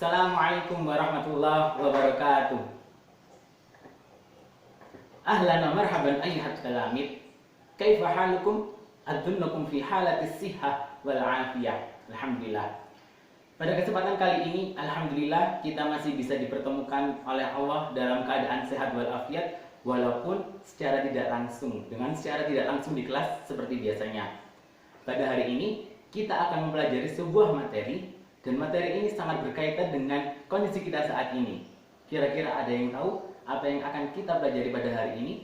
Assalamualaikum warahmatullahi wabarakatuh. Ahlan wa marhaban ayyuhat talamid. Kaifa halukum? Adunnukum fi halatis sihah wal afiyah. Alhamdulillah. Pada kesempatan kali ini, alhamdulillah kita masih bisa dipertemukan oleh Allah dalam keadaan sehat wal afiat, walaupun secara tidak langsung, di kelas seperti biasanya. Pada hari ini kita akan mempelajari sebuah materi, dan materi ini sangat berkaitan dengan kondisi kita saat ini. Kira-kira ada yang tahu apa yang akan kita pelajari pada hari ini?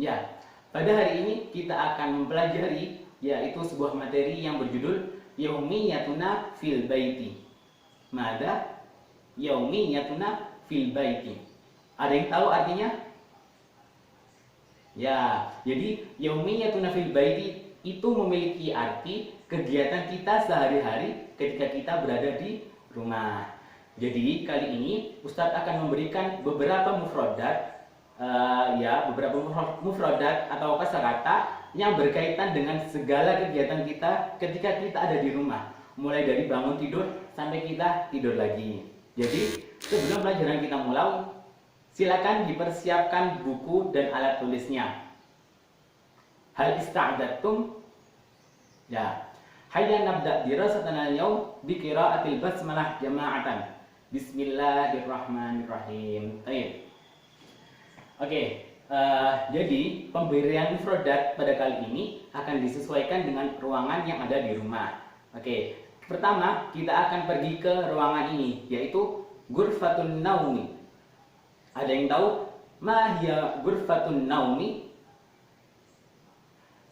Ya, pada hari ini kita akan mempelajari yaitu sebuah materi yang berjudul Yaumiyatuna fil Baiti. Mada? Yaumiyatuna fil Baiti. Ada yang tahu artinya? Ya, jadi Yaumiyatuna fil Baiti itu memiliki arti kegiatan kita sehari-hari ketika kita berada di rumah. Jadi kali ini Ustadz akan memberikan beberapa mufrodat, beberapa mufrodat atau kosakata yang berkaitan dengan segala kegiatan kita ketika kita ada di rumah, mulai dari bangun tidur sampai kita tidur lagi. Jadi sebelum pelajaran kita mulai, silakan dipersiapkan buku dan alat tulisnya. Hal ista'datum? Ya. Hayya nabda dirasatana al-yawm bi qira'atil basmalah jama'atan. Bismillahirrahmanirrahim. Baik. Oke, jadi pemberian mufradat pada kali ini akan disesuaikan dengan ruangan yang ada di rumah. Oke, pertama kita akan pergi ke ruangan ini, yaitu ghurfatun naumi. Ada yang tahu ma hiya ghurfatun naumi?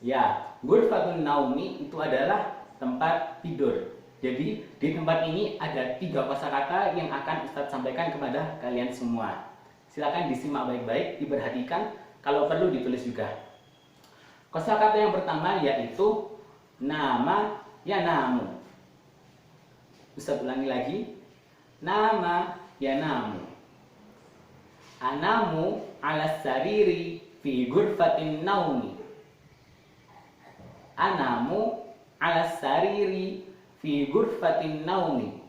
Ya, ghurfatun naumi itu adalah tempat tidur. Jadi di tempat ini ada 3 kosakata yang akan Ustadz sampaikan kepada kalian semua. Silakan disimak baik-baik, diperhatikan, kalau perlu ditulis juga. Kosakata yang pertama yaitu nama yanamu. Ustadz ulangi lagi. Nama yanamu. Anamu ala sariri fi ghurfatin naumi. Anamu ala sariri fi ghurfatin naumi.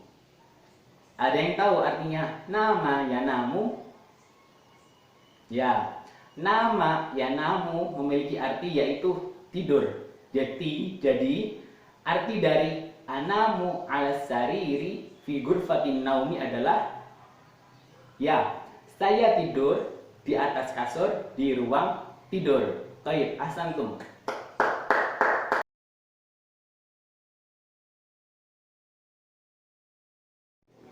Ada yang tahu artinya nama yanamu? Ya, nama yanamu memiliki arti yaitu tidur. Jadi arti dari anamu ala sariri fi ghurfatin naumi adalah ya, saya tidur di atas kasur di ruang tidur. Baik, ahsantum.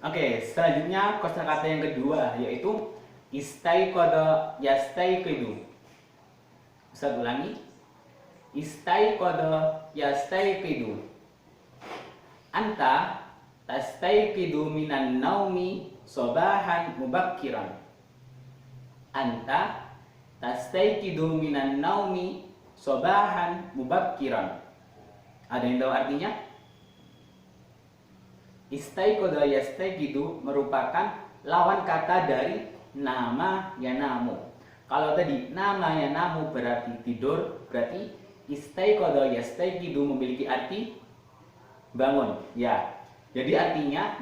Oke, selanjutnya kosakata yang kedua yaitu istaiqadha yastaiqidu. Bisa ulangi. Istaiqadha yastaiqidu. Anta tastaiqidu minan naumi sabahan mubakkiran. Anta tastaiqidu minan naumi sabahan mubakkiran. Ada yang tahu artinya? Istaiqadha yastaiqidu merupakan lawan kata dari nama yanamu. Kalau tadi nama yanamu berarti tidur, berarti istaiqadha yastaiqidu memiliki arti bangun. Ya. Jadi artinya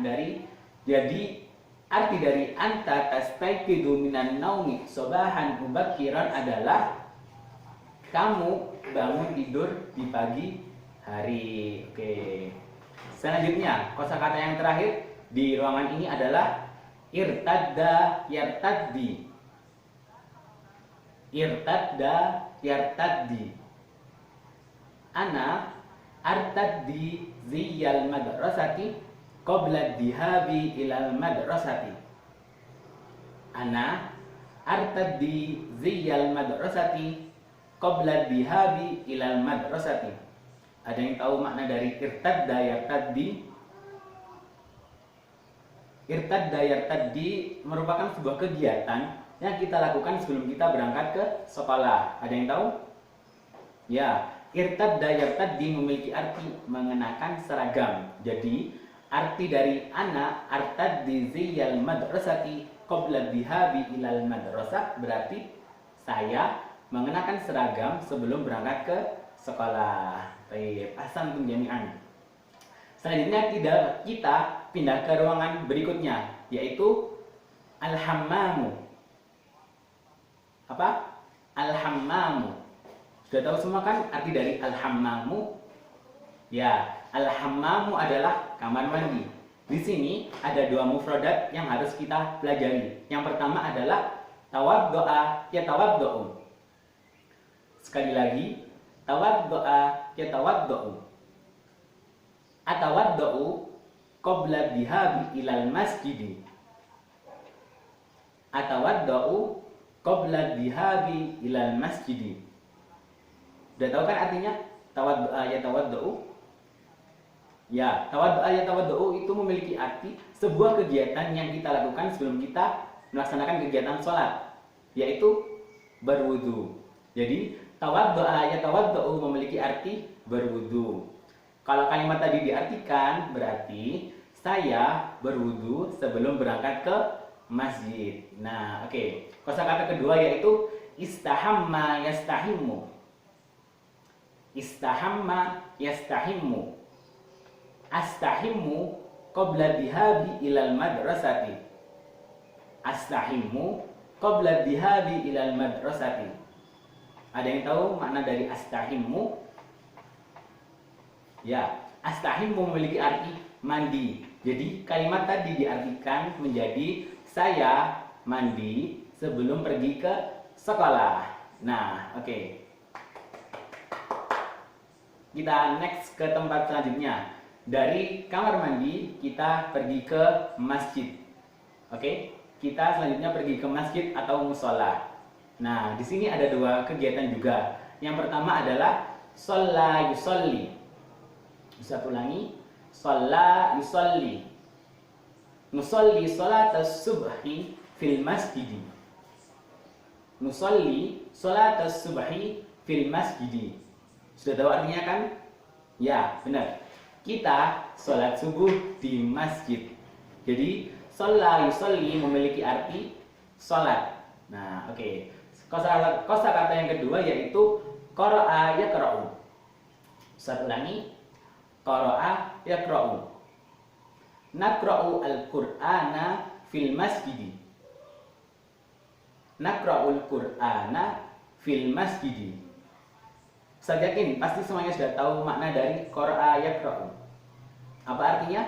arti dari anta tastaiqidu minan naumi sabahan mubakkiran adalah kamu bangun tidur di pagi hari. Oke. Selanjutnya, kosakata yang terakhir di ruangan ini adalah irtadda yartaddi. Irtadda yartaddi. Ana artaddi ziyal madrasati qabla dihabi ilal madrasati. Ana artaddi ziyal madrasati qabla dihabi ilal madrasati. Ada yang tahu makna dari irtadda yartaddi? Irtadda yartaddi merupakan sebuah kegiatan yang kita lakukan sebelum kita berangkat ke sekolah. Ada yang tahu? Ya, irtadda yartaddi memiliki arti mengenakan seragam. Jadi, arti dari ana artaddi ziyal madrasati qabla dihabi ilal madrasah berarti saya mengenakan seragam sebelum berangkat ke sekolah. Baik, ahsantum jami'an. Selanjutnya kita pindah ke ruangan berikutnya, yaitu al-hammamu. Apa? Al-hammamu. Sudah tahu semua kan arti dari al-hammamu? Ya, al-hammamu adalah kamar mandi. Di sini ada dua mufradat yang harus kita pelajari. Yang pertama adalah tawaddo'a yatawaddo'u. Sekali lagi, tawaddo'a yatawaddo'u. Atawaddo'u qabla dhihabi ilal masjidi. Atawaddo'u qabla dhihabi ilal masjidi. Udah tahu kan artinya? Tawaddo'a yatawaddo'u. Ya, tawaddo'a yatawaddo'u itu memiliki arti sebuah kegiatan yang kita lakukan sebelum kita melaksanakan kegiatan sholat, yaitu berwudu. Jadi, tawaddo'a yatawaddo'u memiliki arti berwudu. Kalau kalimat tadi diartikan, berarti saya berwudu sebelum berangkat ke masjid. Nah, oke. Kosakata kedua yaitu istahamma yastahimmu. Istahamma yastahimmu. Astahimmu qabla dhihabi ilal madrasati. Astahimmu qabla dhihabi ilal madrasati. Ada yang tahu makna dari astahimmu? Ya, astahimmu memiliki arti mandi. Jadi kalimat tadi diartikan menjadi saya mandi sebelum pergi ke sekolah. Nah, oke. Kita next ke tempat selanjutnya. Dari kamar mandi kita pergi ke masjid. Oke? Kita selanjutnya pergi ke masjid atau musola. Nah, di sini ada dua kegiatan juga. Yang pertama adalah sholla yusolli. Bisa ulangi, sholla yusolli. Nusolli sholatas subhi fil masjidi. Nusolli sholatas subhi fil masjidi. Sudah tahu artinya kan? Ya, benar. Kita sholat subuh di masjid. Jadi, sholla yusolli memiliki arti sholat. Nah, oke. Kosakata yang kedua yaitu qara'a yaqra'u. Bisa ulangi. Qara'a yaqra'u. Naqra'u al-Qur'ana fil masjidi. Naqra'ul Qur'ana fil masjidi. Saya yakin pasti semuanya sudah tahu makna dari qara'a yaqra'u. Apa artinya?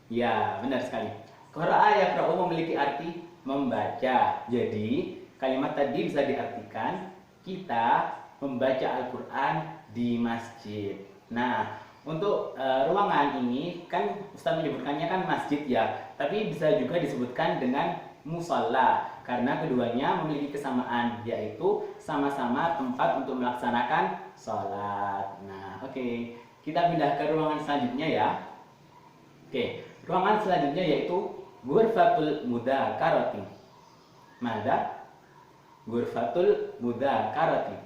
Ya, benar sekali. Qara'a yaqra'u memiliki arti membaca. Jadi, kalimat tadi bisa diartikan kita membaca Al-Qur'an di masjid. Nah, untuk ruangan ini kan Ustaz menyebutkannya kan masjid ya, tapi bisa juga disebutkan dengan musola karena keduanya memiliki kesamaan, yaitu sama-sama tempat untuk melaksanakan sholat. Nah, oke. Kita pindah ke ruangan selanjutnya ya. Oke, ruangan selanjutnya yaitu ghurfatul mudzakarati. Mada? Ghurfatul mudzakarati.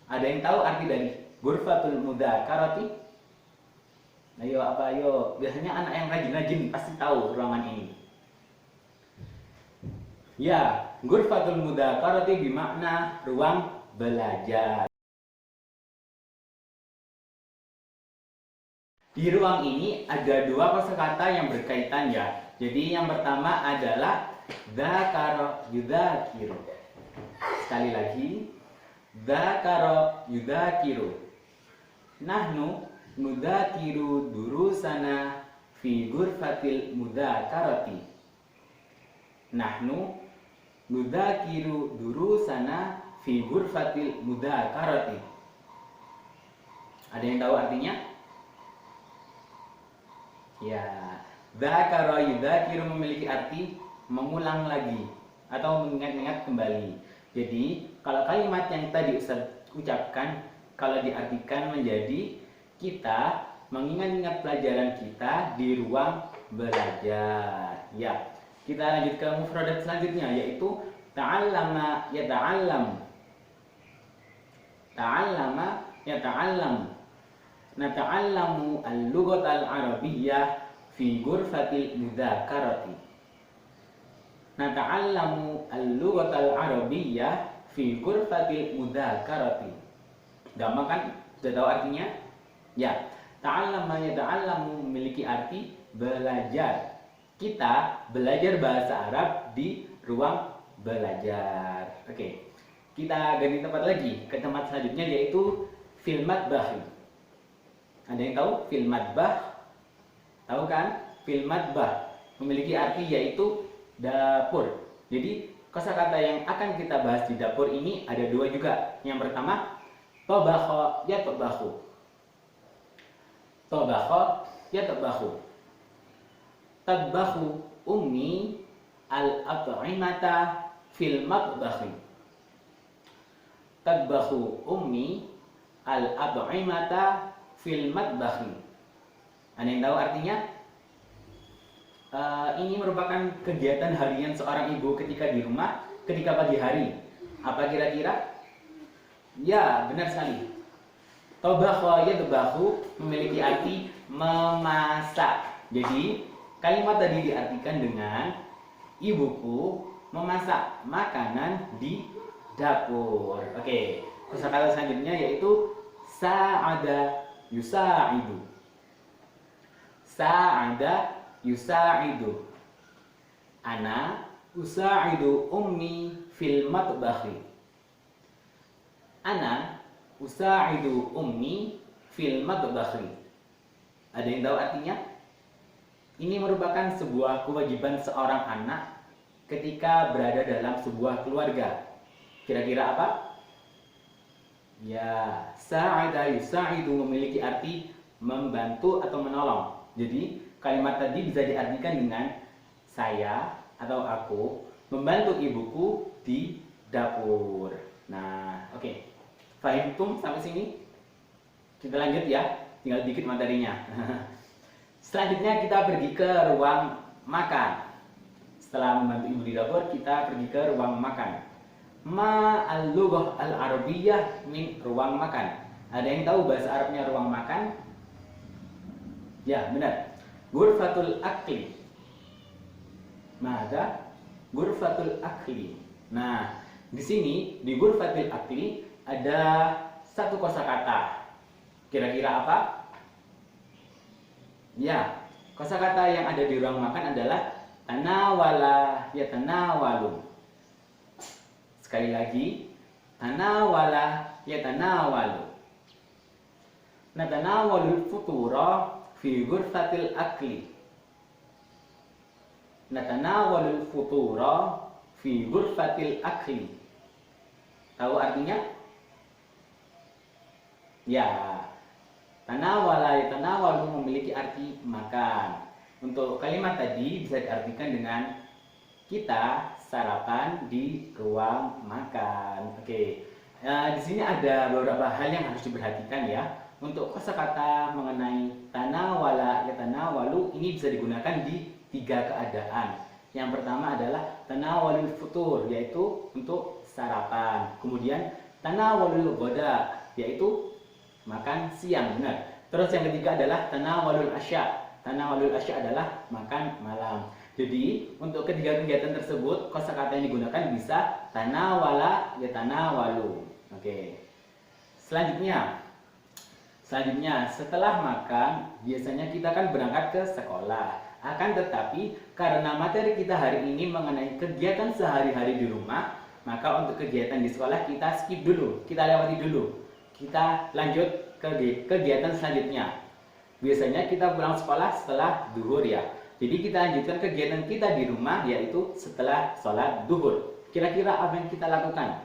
Ada yang tahu arti dari ghurfatul mudzakarati? Ayo apa ayo? Biasanya anak yang rajin-rajin pasti tahu ruangan ini. Ya, ghurfatul mudzakarati bermakna ruang belajar. Di ruang ini ada dua kosakata yang berkaitan ya. Jadi yang pertama adalah dzakara yudzakiru. Sekali lagi, dzakara yudzakiru. Nahnu nudzakiru durusana fi ghurfatil mudzakarati. Nahnu nudzakiru durusana fi ghurfatil mudzakarati. Ada yang tahu artinya? Ya, dzakara yudzakiru memiliki arti mengulang lagi atau mengingat-ingat kembali. Jadi, kalau kalimat yang tadi Ustaz ucapkan kalau diartikan menjadi kita mengingat-ingat pelajaran kita di ruang belajar. Ya, kita lanjut ke mufradat selanjutnya yaitu ta'allama yata'allam. Ta'allama yata'allam. Nata'allamu al-lughatal arabiyyah fi ghurfatil mudzakarati. Nata'allamu al-lughatal arabiyyah fi ghurfatil mudzakarati. Gampang kan? Sudah tahu artinya? Ya. Ta'allama yata'allamu memiliki arti belajar. Kita belajar bahasa Arab di ruang belajar. Oke. Kita ganti tempat lagi ke tempat selanjutnya yaitu fil matbah. Ada yang tahu fil matbah? Tahu kan? Fil matbah memiliki arti yaitu dapur. Jadi kosakata yang akan kita bahas di dapur ini ada dua juga. Yang pertama, tobakho ya tobahu. Tobakho ya tobahu. Tabbahu ummi al-at'imata fil matbahi. Tabbahu ummi al-at'imata fil matbahi. Ada yang tahu artinya? Ini merupakan kegiatan harian seorang ibu ketika di rumah, ketika pagi hari. Apa kira-kira? Ya, benar sekali. Tobakho yatbahu memiliki arti memasak. Jadi, kalimat tadi diartikan dengan ibuku memasak makanan di dapur. Oke, kosakata selanjutnya yaitu sa'ada yusa'idu. Sa'ada yusa'idu. Ana usa'idu ummi fil matbahi. Ana usa'idu ummi fil matbahi. Ada yang tahu artinya? Ini merupakan sebuah kewajiban seorang anak ketika berada dalam sebuah keluarga. Kira-kira apa? Ya, sa'ada yusa'idu memiliki arti membantu atau menolong. Jadi, kalimat tadi bisa diartikan dengan saya atau aku membantu ibuku di dapur. Nah, oke. Fahimtum sampai sini? Kita lanjut ya. Tinggal dikit materinya. Selanjutnya kita pergi ke ruang makan. Setelah membantu ibu di dapur, kita pergi ke ruang makan. Ma al-lughah al-arabiyyah min ruang makan. Ada yang tahu bahasa Arabnya ruang makan? Ya, benar. Ghurfatul akli. Mada? Ghurfatul akli. Nah, di sini di ghurfatul akli ada satu kosakata. Kira-kira apa? Ya, kosakata yang ada di ruang makan adalah tanawala yatanawalu. Sekali lagi, tanawala yatanawalu. Natanawalul futura fi ghurfatil akli. Natanawalul futura fi ghurfatil akli. Tahu artinya? Ya, tanawala yatanawalu memiliki arti makan. Untuk kalimat tadi bisa diartikan dengan kita sarapan di ruang makan. Oke. Di sini ada beberapa hal yang harus diperhatikan ya. Untuk kosakata mengenai tanawala yatanawalu ini bisa digunakan di tiga keadaan. Yang pertama adalah tanawalul futur, yaitu untuk sarapan. Kemudian tanawalul ghoda, yaitu makan siang, benar. Terus yang ketiga adalah tanawalul asya. Tanawalul asya adalah makan malam. Jadi untuk ketiga kegiatan tersebut kosakata yang digunakan bisa tanawala yatanawalu. Oke. Selanjutnya setelah makan biasanya kita kan berangkat ke sekolah. Akan tetapi karena materi kita hari ini mengenai kegiatan sehari-hari di rumah, maka untuk kegiatan di sekolah kita skip dulu, kita lewati dulu. Kita lanjut ke kegiatan selanjutnya. Biasanya kita pulang sekolah setelah duhur ya. Jadi kita lanjutkan kegiatan kita di rumah yaitu setelah sholat duhur. Kira-kira apa yang kita lakukan?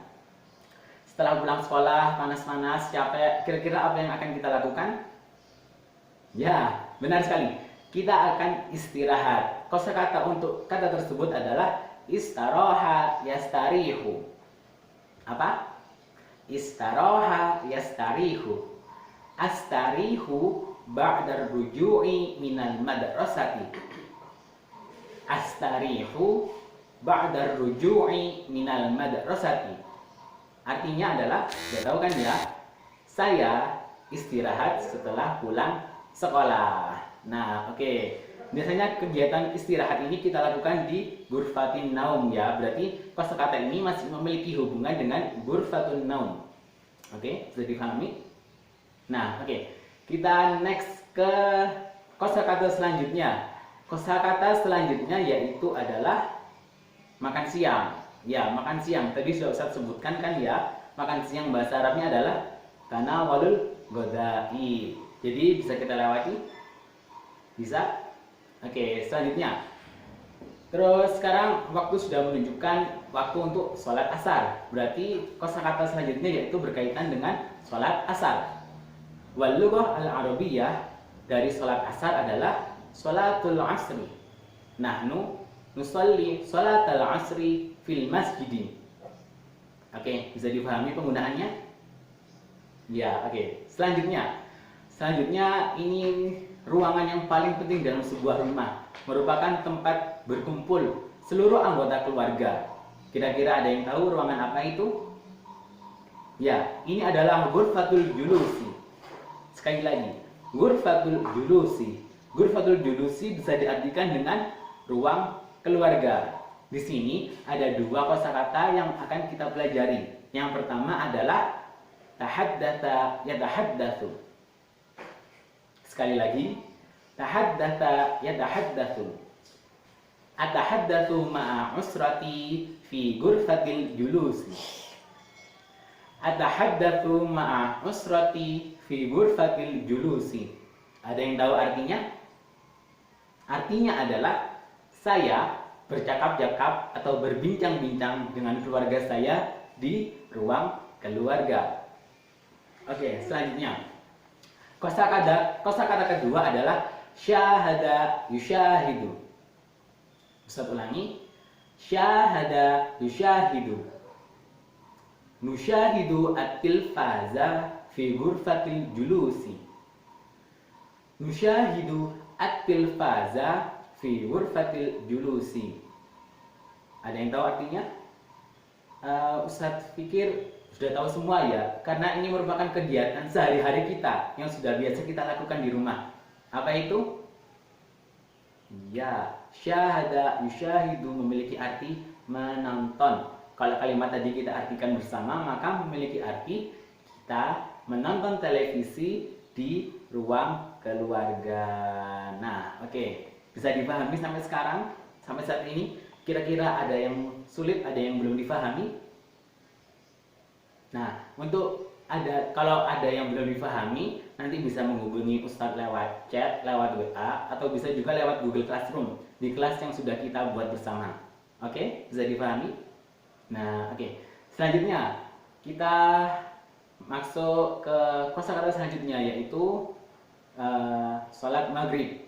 Setelah pulang sekolah, panas-panas, capek, kira-kira apa yang akan kita lakukan? Ya, benar sekali. Kita akan istirahat. Kosakata untuk kata tersebut adalah istaroha yastarihu. Apa? Istaroha yastarihu. Astarihu ba'dar ruju'i minal madrasati. Astarihu ba'dar ruju'i minal madrasati. Artinya adalah, sudah tahu kan ya, saya istirahat setelah pulang sekolah. Nah, oke. Biasanya kegiatan istirahat ini kita lakukan di ghurfatin naum ya. Berarti kosakata ini masih memiliki hubungan dengan ghurfatun naum. Oke, sudah dipahami? Nah, oke. Kita next ke kosakata selanjutnya. Kosakata selanjutnya yaitu adalah makan siang. Ya, makan siang. Tadi sudah Ustaz sebutkan kan ya. Makan siang bahasa Arabnya adalah tanawalul ghadai. Jadi bisa kita lewati? Bisa? Oke, selanjutnya. Terus sekarang waktu sudah menunjukkan waktu untuk sholat asar. Berarti kosakata selanjutnya yaitu berkaitan dengan sholat asar. Wal lughah al-arabiyyah dari sholat asar adalah sholatul asri. Nahnu nusalli sholatal asri fil masjid. Oke, bisa dipahami penggunaannya? Ya, oke. Selanjutnya ini ruangan yang paling penting dalam sebuah rumah, merupakan tempat berkumpul seluruh anggota keluarga. Kira-kira ada yang tahu ruangan apa itu? Ya, ini adalah ghurfatul julusi. Sekali lagi, ghurfatul julusi. Ghurfatul julusi bisa diartikan dengan ruang keluarga. Di sini ada dua kosakata yang akan kita pelajari. Yang pertama adalah tahaddatsa yatahaddatsu. Sekali lagi, tahaddatsa yatahaddatsu. Atahaddatsu ma'a usrati fi ghurfatil julusi. Atahaddatsu ma'a usrati fi ghurfatil julusi. Ada yang tahu artinya? Artinya adalah saya bercakap-cakap atau berbincang-bincang dengan keluarga saya di ruang keluarga. Oke, selanjutnya. Kosakata kedua adalah syahada yusyahidu. Ustaz ulangi. Syahada yusyahidu. Nusyahidu at-tilfaza fi ghurfatil julusi. Nusyahidu at-tilfaza fi ghurfatil julusi. Ada yang tahu artinya? Ustaz pikir sudah tahu semua ya, karena ini merupakan kegiatan sehari-hari kita yang sudah biasa kita lakukan di rumah. Apa itu? Ya, syahada yusyahidu memiliki arti menonton. Kalau kalimat tadi kita artikan bersama, maka memiliki arti kita menonton televisi di ruang keluarga. Nah, oke. Bisa dipahami sampai sekarang, sampai saat ini? Kira-kira ada yang sulit, ada yang belum dipahami? Nah, kalau ada yang belum dipahami, nanti bisa menghubungi Ustadz lewat chat, lewat WA, atau bisa juga lewat Google Classroom di kelas yang sudah kita buat bersama. Oke, bisa dipahami? Nah, oke. Selanjutnya kita masuk ke kosakata selanjutnya, yaitu sholat maghrib.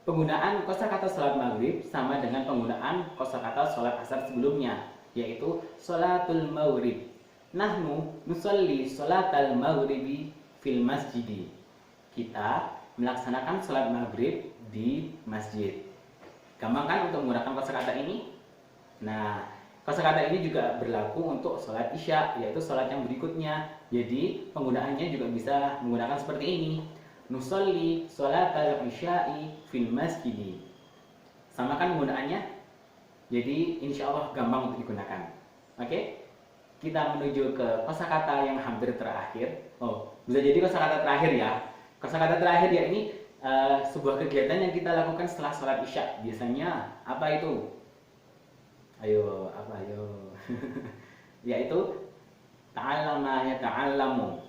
Penggunaan kosakata sholat maghrib sama dengan penggunaan kosakata sholat asar sebelumnya, yaitu sholatul maghrib. Nahnu nusalli sholatal maghribi fil masjidi. Kita melaksanakan sholat maghrib di masjid. Gampang kan untuk menggunakan kosakata ini? Nah, kosakata ini juga berlaku untuk sholat isya, yaitu sholat yang berikutnya. Jadi penggunaannya juga bisa menggunakan seperti ini. Nusalli sholatal isya'i fil masjidi. Sama kan penggunaannya? Jadi insya Allah gampang untuk digunakan. Oke? Kita menuju ke kosakata yang hampir terakhir. Oh, bisa jadi kosakata terakhir ya. Kosakata terakhir ya ini sebuah kegiatan yang kita lakukan setelah sholat isya. Biasanya apa itu? Ayo, apa ayo? Yaitu ta'allama yata'allamu.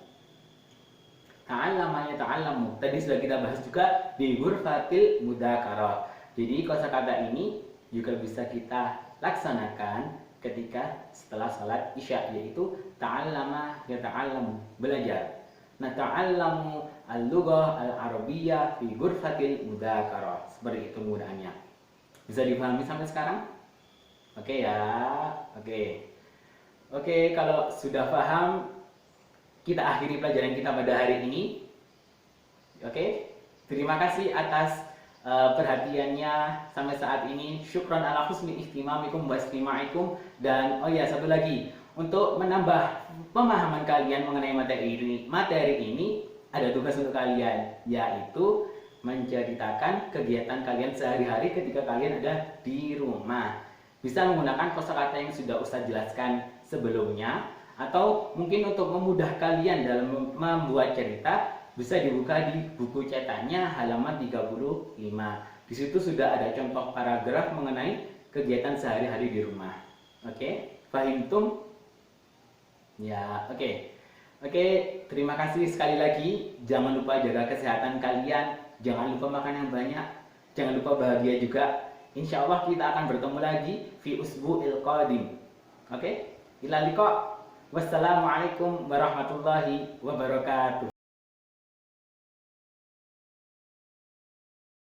Ta'allama yata'allamu. Tadi sudah kita bahas juga di ghurfatil mudzakarah. Jadi kosakata ini juga bisa kita laksanakan ketika setelah salat isya, yaitu ta'allama yata'allamu, belajar. Nah, ta'allamu al-lughah al-arabiyyah fi ghurfatil mudzakarah. Seperti itu penggunaannya. Bisa dipahami sampai sekarang? Oke ya. Oke, kalau sudah paham, kita akhiri pelajaran kita pada hari ini. Oke. Terima kasih atas perhatiannya sampai saat ini. Syukran ala husni ihtimamikum wa istimaikum. Dan oh ya, satu lagi, untuk menambah pemahaman kalian mengenai materi ini ada tugas untuk kalian, yaitu menceritakan kegiatan kalian sehari-hari ketika kalian ada di rumah. Bisa menggunakan kosakata yang sudah Ustaz jelaskan sebelumnya, atau mungkin untuk memudah kalian dalam membuat cerita, bisa dibuka di buku cetaknya halaman 35. Di situ sudah ada contoh paragraf mengenai kegiatan sehari-hari di rumah. Oke, fahimtum? Ya, oke. Oke, terima kasih sekali lagi. Jangan lupa jaga kesehatan kalian. Jangan lupa makan yang banyak. Jangan lupa bahagia juga. Insya Allah kita akan bertemu lagi fi usbu'il qadim. Oke, ila liqa. Wassalamualaikum warahmatullahi wabarakatuh.